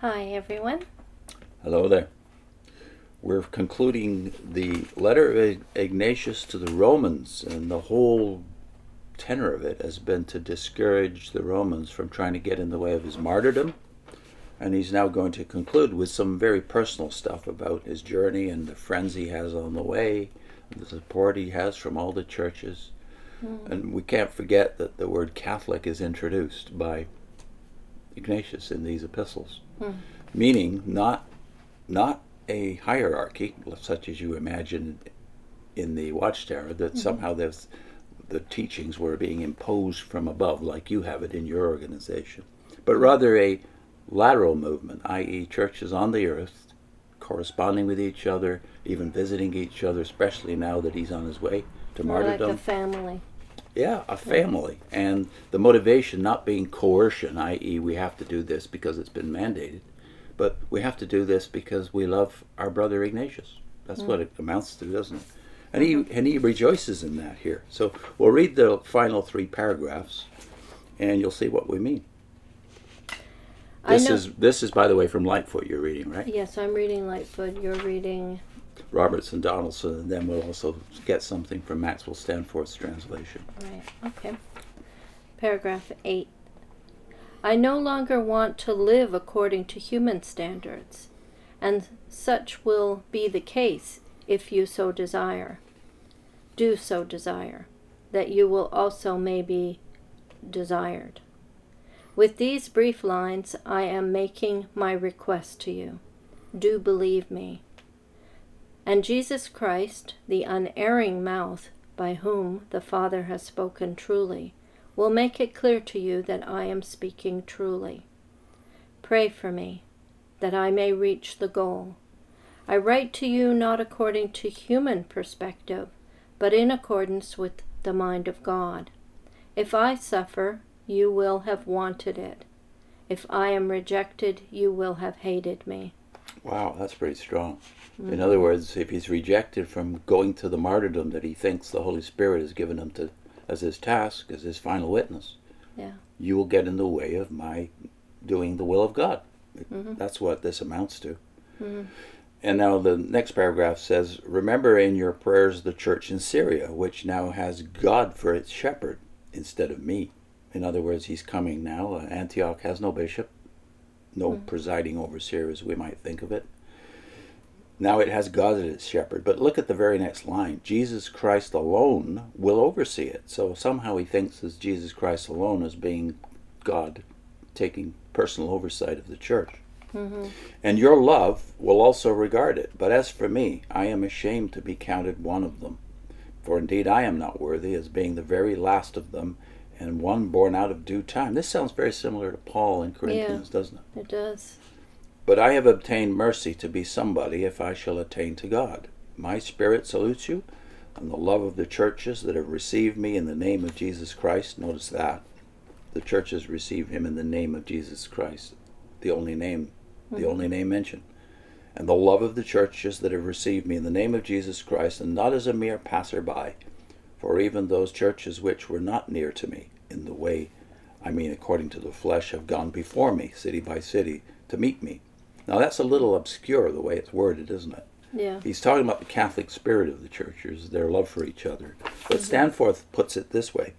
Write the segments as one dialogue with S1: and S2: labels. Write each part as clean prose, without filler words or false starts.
S1: Hi, everyone.
S2: Hello there. We're concluding the letter of Ignatius to the Romans, and the whole tenor of it has been to discourage the Romans from trying to get in the way of his martyrdom. And he's now going to conclude with some very personal stuff about his journey and the friends he has on the way, and the support he has from all the churches. And we can't forget that the word Catholic is introduced by Ignatius in these epistles, meaning not a hierarchy such as you imagine in the Watchtower, that somehow the teachings were being imposed from above like you have it in your organization, but rather a lateral movement, i.e. churches on the earth corresponding with each other, even visiting each other, especially now that he's on his way to
S1: More like
S2: martyrdom.
S1: a family.
S2: Yeah, a family. And the motivation not being coercion, i.e. we have to do this because it's been mandated, but we have to do this because we love our brother Ignatius. That's what it amounts to, doesn't it? And he rejoices in that here. So we'll read the final 3 paragraphs, and you'll see what we mean. This is, by the way, from Lightfoot you're reading, right?
S1: Yes, I'm reading Lightfoot. You're reading
S2: Robertson Donaldson, and then we'll also get something from Maxwell Stanforth's translation.
S1: Right, okay. Paragraph 8. I no longer want to live according to human standards, and such will be the case if you so desire. Do so desire, that you will also may be desired. With these brief lines, I am making my request to you. Do believe me. And Jesus Christ, the unerring mouth by whom the Father has spoken truly, will make it clear to you that I am speaking truly. Pray for me, that I may reach the goal. I write to you not according to human perspective, but in accordance with the mind of God. If I suffer, you will have wanted it. If I am rejected, you will have hated me.
S2: Wow, that's pretty strong. In other words, if he's rejected from going to the martyrdom that he thinks the Holy Spirit has given him to as his task, as his final witness, you will get in the way of my doing the will of God. That's what this amounts to. And now the next paragraph says, remember in your prayers the church in Syria, which now has God for its shepherd instead of me. In other words, he's coming now. Antioch has no bishop, no presiding overseer as we might think of it. Now it has God as its shepherd. But look at the very next line. Jesus Christ alone will oversee it. So somehow he thinks as Jesus Christ alone as being God taking personal oversight of the church. And your love will also regard it. But as for me, I am ashamed to be counted one of them. For indeed I am not worthy, as being the very last of them, and one born out of due time. This sounds very similar to Paul in Corinthians, doesn't it?
S1: It does.
S2: But I have obtained mercy to be somebody if I shall attain to God. My spirit salutes you, and the love of the churches that have received me in the name of Jesus Christ. Notice that. The churches receive him in the name of Jesus Christ, the only name mentioned. And the love of the churches that have received me in the name of Jesus Christ, and not as a mere passerby, for even those churches which were not near to me in the way, I mean according to the flesh, have gone before me, city by city, to meet me. Now that's a little obscure the way it's worded, isn't it?
S1: Yeah.
S2: He's talking about the Catholic spirit of the churches, their love for each other. But Stanforth puts it this way.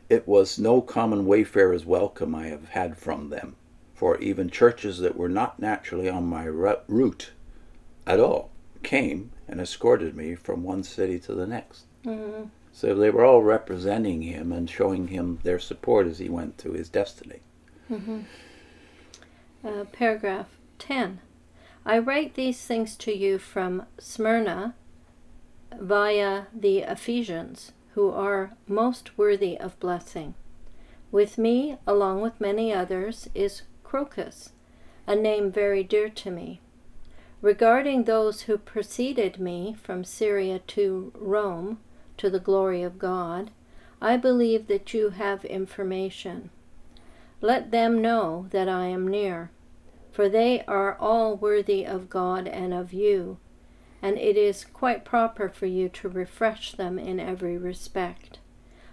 S2: It was no common wayfarer's welcome I have had from them, for even churches that were not naturally on my route at all came and escorted me from one city to the next. So they were all representing him and showing him their support as he went to his destiny.
S1: Paragraph 10. I write these things to you from Smyrna via the Ephesians, who are most worthy of blessing. With me, along with many others, is Crocus, a name very dear to me. Regarding those who preceded me from Syria to Rome, to the glory of God, I believe that you have information. Let them know that I am near, for they are all worthy of God and of you, and it is quite proper for you to refresh them in every respect.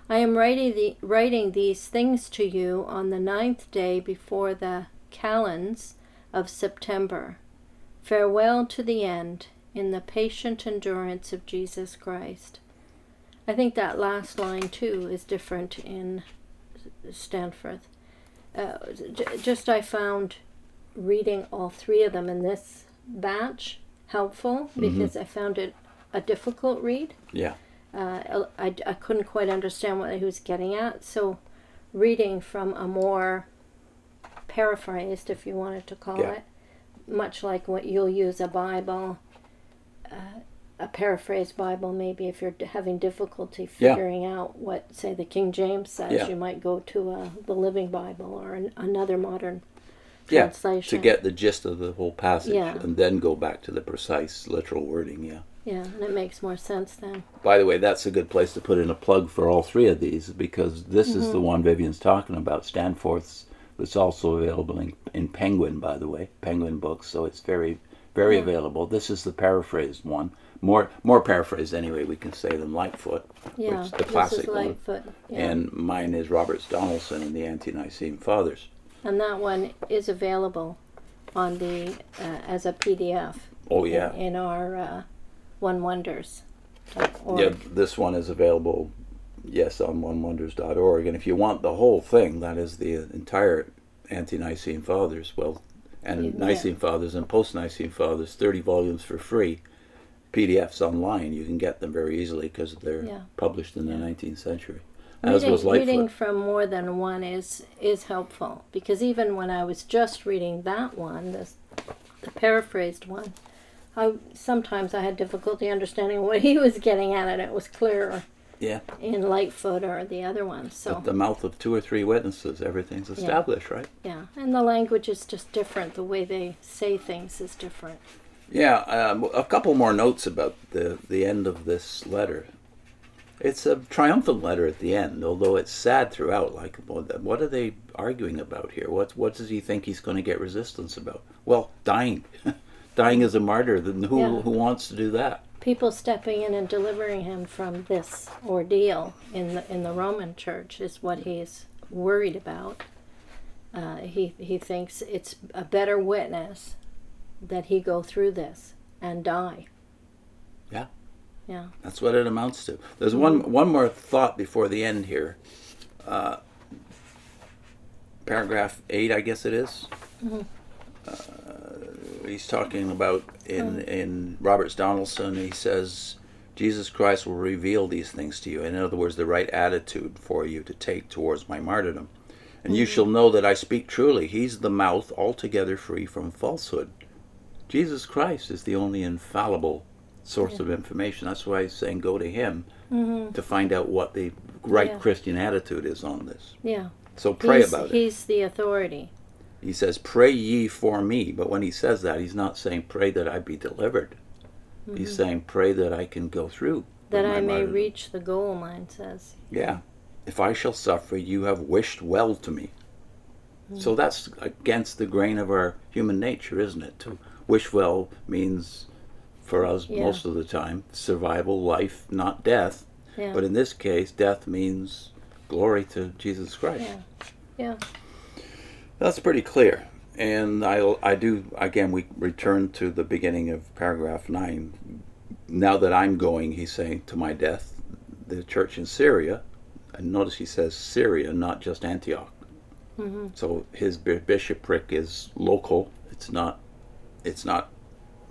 S1: I am writing these things to you on the 9th day before the calends of September. Farewell to the end in the patient endurance of Jesus Christ. I think that last line too is different in Stanforth. I found reading all three of them in this batch helpful because I found it a difficult read.
S2: Yeah.
S1: I couldn't quite understand what he was getting at, so reading from a more paraphrased, if you wanted to call it, much like what you'll use a Bible, a paraphrased Bible, maybe if you're having difficulty figuring out what, say, the King James says, you might go to the Living Bible or another modern translation.
S2: To get the gist of the whole passage and then go back to the precise literal wording,
S1: Yeah, and it makes more sense then.
S2: By the way, that's a good place to put in a plug for all three of these, because this is the one Vivian's talking about, Stanforth's. It's also available in Penguin, by the way, Penguin Books, so it's very, very available. This is the paraphrased one. More paraphrased anyway, we can say, than Lightfoot, which is the classic one. And mine is Robert Donaldson and the Ante-Nicene Fathers.
S1: And that one is available on the as a PDF.
S2: Oh, yeah.
S1: In our One Wonders.
S2: Yeah, this one is available, on onewonders.org. And if you want the whole thing, that is the entire Ante-Nicene Fathers, and Nicene Fathers and Post-Nicene Fathers, 30 volumes for free, PDFs online. You can get them very easily because they're published in the 19th century.
S1: Reading from more than one is helpful, because even when I was just reading that one, the paraphrased one, sometimes I had difficulty understanding what he was getting at, and it was clearer in Lightfoot or the other one. So
S2: at the mouth of 2 or 3 witnesses, everything's established, right?
S1: Yeah, and the language is just different. The way they say things is different.
S2: Yeah, a couple more notes about the end of this letter. It's a triumphant letter at the end, although it's sad throughout. Like, what are they arguing about here? What does he think he's going to get resistance about? Well, dying. Dying as a martyr. Who wants to do that?
S1: People stepping in and delivering him from this ordeal in the Roman Church is what he's worried about. He thinks it's a better witness that he go through this and die.
S2: Yeah.
S1: Yeah.
S2: That's what it amounts to. There's one more thought before the end here. Paragraph 8, I guess it is. He's talking about in Robert Donaldson, he says, Jesus Christ will reveal these things to you. In other words, the right attitude for you to take towards my martyrdom. And you shall know that I speak truly. He's the mouth altogether free from falsehood. Jesus Christ is the only infallible source of information. That's why he's saying go to him to find out what the right Christian attitude is on this.
S1: Yeah.
S2: So pray about it.
S1: He's the authority.
S2: He says, pray ye for me. But when he says that, he's not saying pray that I be delivered. He's saying pray that I can go through.
S1: That I may reach the goal, mine says.
S2: Yeah. If I shall suffer, you have wished well to me. So that's against the grain of our human nature, isn't it? To wish well means, for us most of the time, survival, life, not death. Yeah. But in this case, death means glory to Jesus Christ.
S1: Yeah.
S2: That's pretty clear. And I do, again, we return to the beginning of paragraph 9. Now that I'm going, he's saying, to my death, the church in Syria, and notice he says Syria, not just Antioch. So his bishopric is local. It's not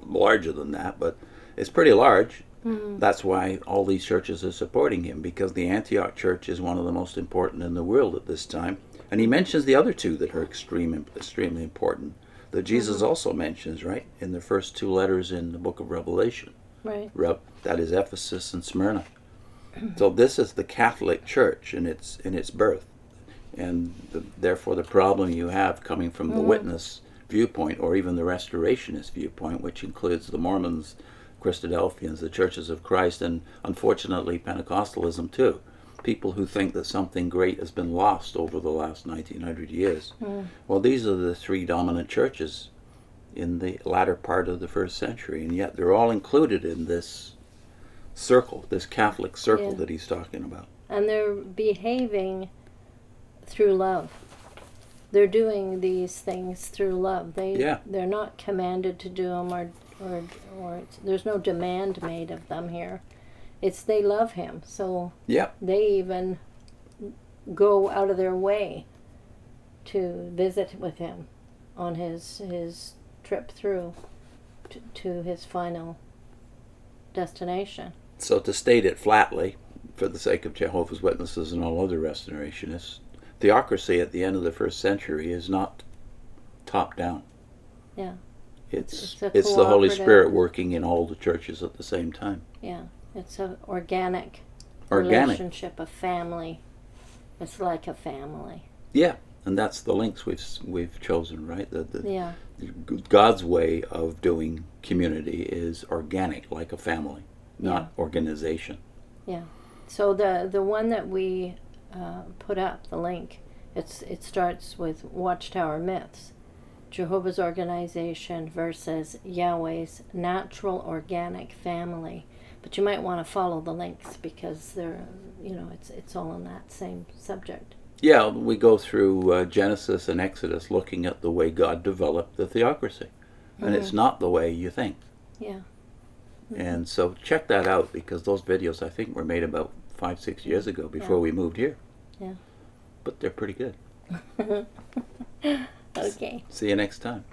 S2: larger than that, but it's pretty large. That's why all these churches are supporting him, because the Antioch church is one of the most important in the world at this time. And he mentions the other two that are extremely important, that Jesus also mentions, right, in the first 2 letters in the book of Revelation.
S1: Right.
S2: That is Ephesus and Smyrna. So this is the Catholic Church in its birth. And therefore the problem you have coming from the witness viewpoint, or even the restorationist viewpoint, which includes the Mormons, Christadelphians, the Churches of Christ, and unfortunately Pentecostalism too. People who think that something great has been lost over the last 1900 years. Well, these are the 3 dominant churches in the latter part of the 1st century, and yet they're all included in this circle, this Catholic circle that he's talking about.
S1: And they're behaving through love. they're doing these things through love.
S2: Yeah.
S1: They're not commanded to do them, or there's no demand made of them here. It's they love him, so
S2: Yeah.
S1: they even go out of their way to visit with him on his trip through to his final destination.
S2: So to state it flatly, for the sake of Jehovah's Witnesses and all other restorationists, theocracy at the end of the 1st century is not top down.
S1: Yeah.
S2: It's the Holy Spirit working in all the churches at the same time.
S1: Yeah. It's an organic relationship, a family. It's like a family.
S2: Yeah, and that's the links we've chosen, right?
S1: Yeah.
S2: God's way of doing community is organic, like a family, not organization.
S1: Yeah. So the one that we put up, the link, it starts with Watchtower Myths, Jehovah's Organization versus Yahweh's natural organic family. But you might want to follow the links because they're, it's all on that same subject.
S2: Yeah, we go through Genesis and Exodus looking at the way God developed the theocracy. And it's not the way you think.
S1: Yeah. Mm-hmm.
S2: And so check that out, because those videos, I think, were made about 5-6 years ago before we moved here.
S1: Yeah.
S2: But they're pretty good.
S1: Okay.
S2: See you next time.